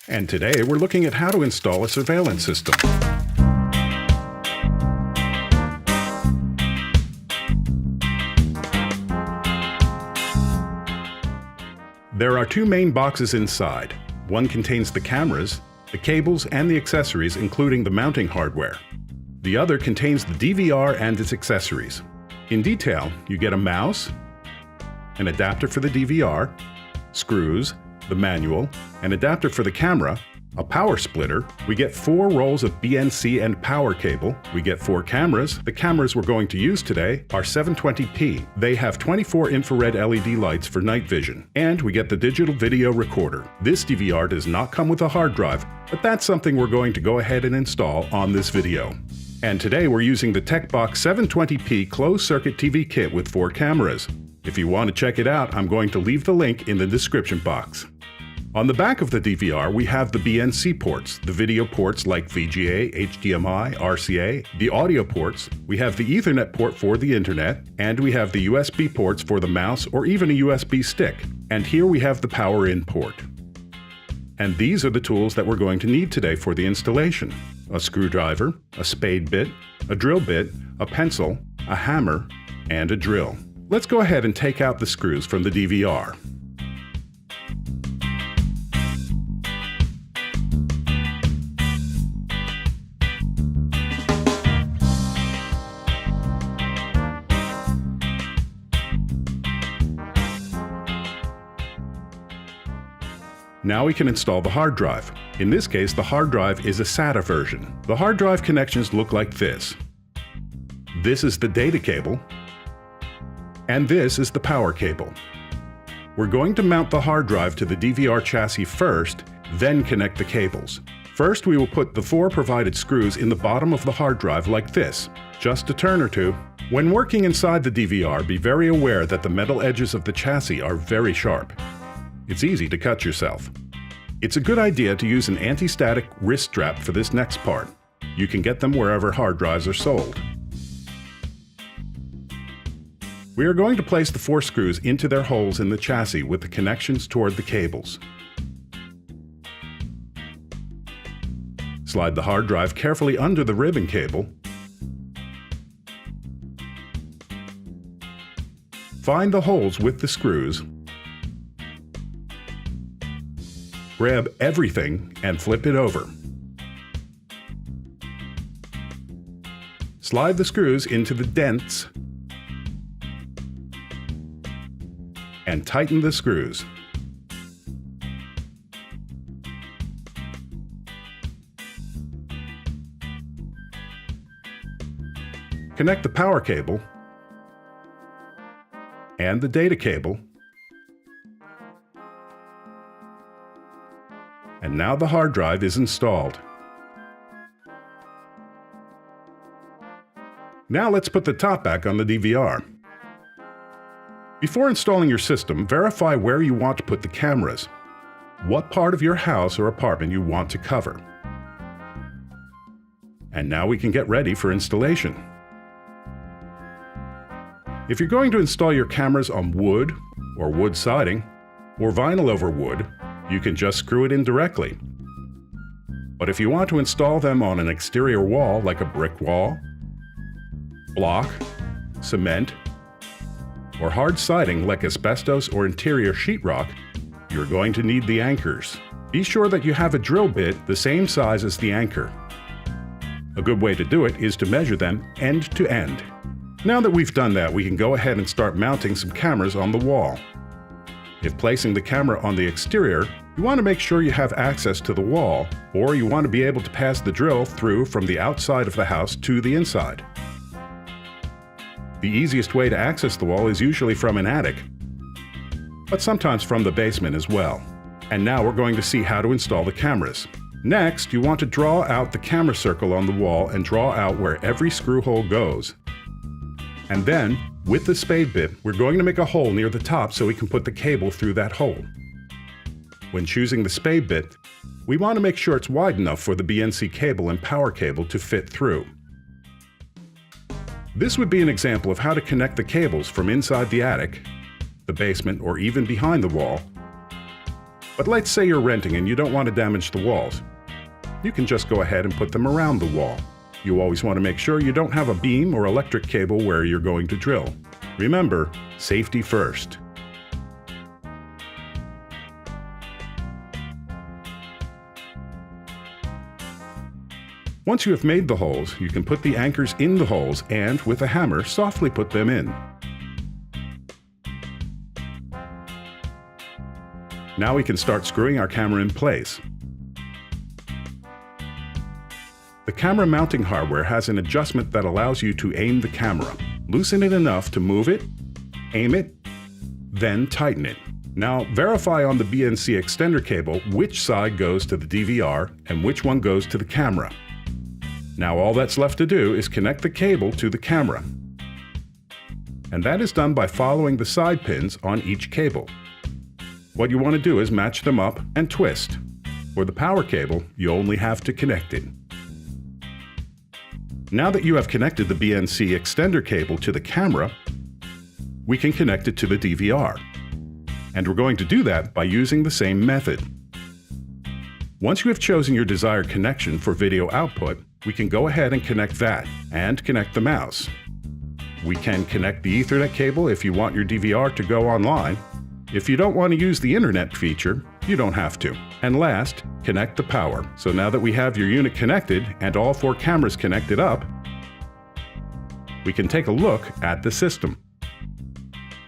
And today we're looking at how to install a surveillance system. There are two main boxes inside. One contains the cameras, the cables, and the accessories, including the mounting hardware. The other contains the DVR and its accessories. In detail, you get a mouse, an adapter for the DVR, screws, the manual, an adapter for the camera, a power splitter, we get 4 rolls of BNC and power cable, we get 4 cameras. The cameras we're going to use today are 720p. They have 24 infrared LED lights for night vision. And we get the digital video recorder. This DVR does not come with a hard drive, but that's something we're going to go ahead and install on this video. And today we're using the TecBox 720p closed-circuit TV kit with 4 cameras. If you want to check it out, I'm going to leave the link in the description box. On the back of the DVR, we have the BNC ports, the video ports like VGA, HDMI, RCA, the audio ports, we have the Ethernet port for the internet, and we have the USB ports for the mouse or even a USB stick. And here we have the power in port. And these are the tools that we're going to need today for the installation: a screwdriver, a spade bit, a drill bit, a pencil, a hammer, and a drill. Let's go ahead and take out the screws from the DVR. Now we can install the hard drive. In this case, the hard drive is a SATA version. The hard drive connections look like this. This is the data cable, and this is the power cable. We're going to mount the hard drive to the DVR chassis first, then connect the cables. First, we will put the 4 provided screws in the bottom of the hard drive like this, just a turn or two. When working inside the DVR, be very aware that the metal edges of the chassis are very sharp. It's easy to cut yourself. It's a good idea to use an anti-static wrist strap for this next part. You can get them wherever hard drives are sold. We are going to place the 4 screws into their holes in the chassis with the connections toward the cables. Slide the hard drive carefully under the ribbon cable. Find the holes with the screws. Grab everything and flip it over. Slide the screws into the dents and tighten the screws. Connect the power cable and the data cable. And now the hard drive is installed. Now let's put the top back on the DVR. Before installing your system, verify where you want to put the cameras, what part of your house or apartment you want to cover. And now we can get ready for installation. If you're going to install your cameras on wood or wood siding or vinyl over wood, you can just screw it in directly. But if you want to install them on an exterior wall like a brick wall, block, cement, or hard siding like asbestos or interior sheetrock, you're going to need the anchors. Be sure that you have a drill bit the same size as the anchor. A good way to do it is to measure them end to end. Now that we've done that, we can go ahead and start mounting some cameras on the wall. If placing the camera on the exterior, you want to make sure you have access to the wall, or you want to be able to pass the drill through from the outside of the house to the inside. The easiest way to access the wall is usually from an attic, but sometimes from the basement as well. And now we're going to see how to install the cameras. Next, you want to draw out the camera circle on the wall and draw out where every screw hole goes. And then, with the spade bit, we're going to make a hole near the top so we can put the cable through that hole. When choosing the spade bit, we want to make sure it's wide enough for the BNC cable and power cable to fit through. This would be an example of how to connect the cables from inside the attic, the basement, or even behind the wall. But let's say you're renting and you don't want to damage the walls. You can just go ahead and put them around the wall. You always want to make sure you don't have a beam or electric cable where you're going to drill. Remember, safety first. Once you have made the holes, you can put the anchors in the holes and, with a hammer, softly put them in. Now we can start screwing our camera in place. The camera mounting hardware has an adjustment that allows you to aim the camera. Loosen it enough to move it, aim it, then tighten it. Now verify on the BNC extender cable which side goes to the DVR and which one goes to the camera. Now all that's left to do is connect the cable to the camera. And that is done by following the side pins on each cable. What you want to do is match them up and twist. For the power cable, you only have to connect it. Now that you have connected the BNC extender cable to the camera, we can connect it to the DVR. And we're going to do that by using the same method. Once you have chosen your desired connection for video output, we can go ahead and connect that, and connect the mouse. We can connect the Ethernet cable if you want your DVR to go online. If you don't want to use the internet feature, you don't have to. And last, connect the power. So now that we have your unit connected and all 4 cameras connected up, we can take a look at the system.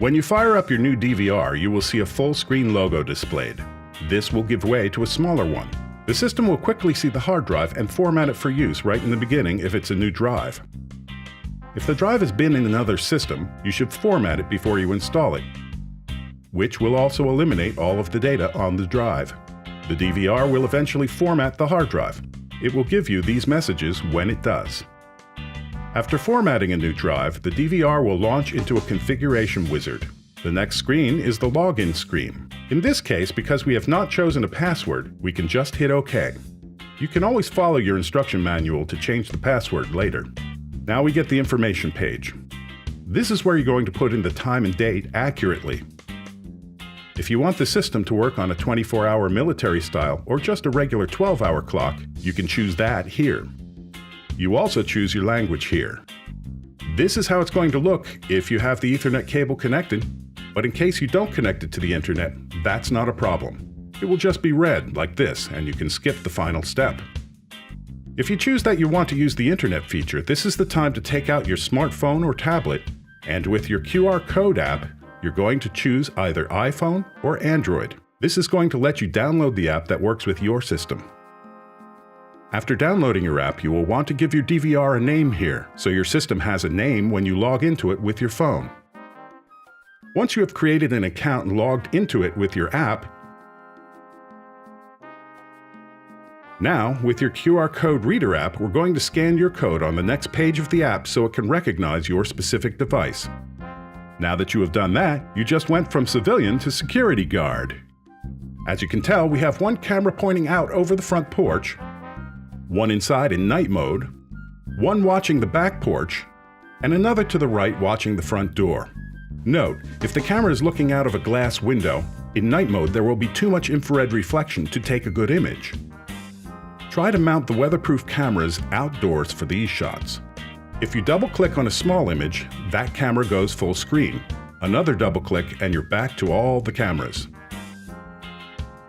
When you fire up your new DVR, you will see a full screen logo displayed. This will give way to a smaller one. The system will quickly see the hard drive and format it for use right in the beginning if it's a new drive. If the drive has been in another system, you should format it before you install it, which will also eliminate all of the data on the drive. The DVR will eventually format the hard drive. It will give you these messages when it does. After formatting a new drive, the DVR will launch into a configuration wizard. The next screen is the login screen. In this case, because we have not chosen a password, we can just hit OK. You can always follow your instruction manual to change the password later. Now we get the information page. This is where you're going to put in the time and date accurately. If you want the system to work on a 24-hour military style or just a regular 12-hour clock, you can choose that here. You also choose your language here. This is how it's going to look if you have the Ethernet cable connected, but in case you don't connect it to the internet, that's not a problem. It will just be red like this, and you can skip the final step. If you choose that you want to use the internet feature, this is the time to take out your smartphone or tablet, and with your QR code app, you're going to choose either iPhone or Android. This is going to let you download the app that works with your system. After downloading your app, you will want to give your DVR a name here, so your system has a name when you log into it with your phone. Once you have created an account and logged into it with your app, now, with your QR code reader app, we're going to scan your code on the next page of the app so it can recognize your specific device. Now that you have done that, you just went from civilian to security guard. As you can tell, we have one camera pointing out over the front porch, one inside in night mode, one watching the back porch, and another to the right watching the front door. Note, if the camera is looking out of a glass window, in night mode there will be too much infrared reflection to take a good image. Try to mount the weatherproof cameras outdoors for these shots. If you double-click on a small image, that camera goes full screen. Another double-click and you're back to all the cameras.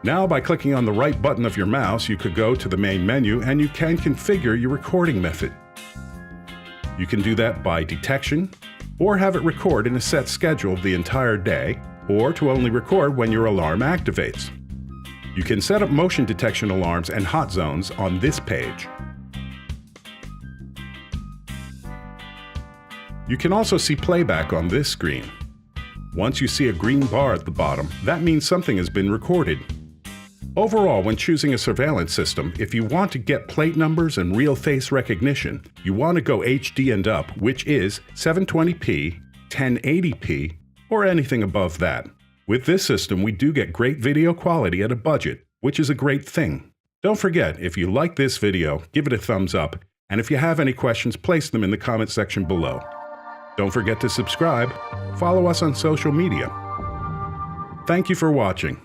Now, by clicking on the right button of your mouse, you could go to the main menu and you can configure your recording method. You can do that by detection, or have it record in a set schedule the entire day, or to only record when your alarm activates. You can set up motion detection alarms and hot zones on this page. You can also see playback on this screen. Once you see a green bar at the bottom, that means something has been recorded. Overall, when choosing a surveillance system, if you want to get plate numbers and real face recognition, you want to go HD and up, which is 720p, 1080p, or anything above that. With this system, we do get great video quality at a budget, which is a great thing. Don't forget, if you like this video, give it a thumbs up, and if you have any questions, place them in the comment section below. Don't forget to subscribe, follow us on social media. Thank you for watching.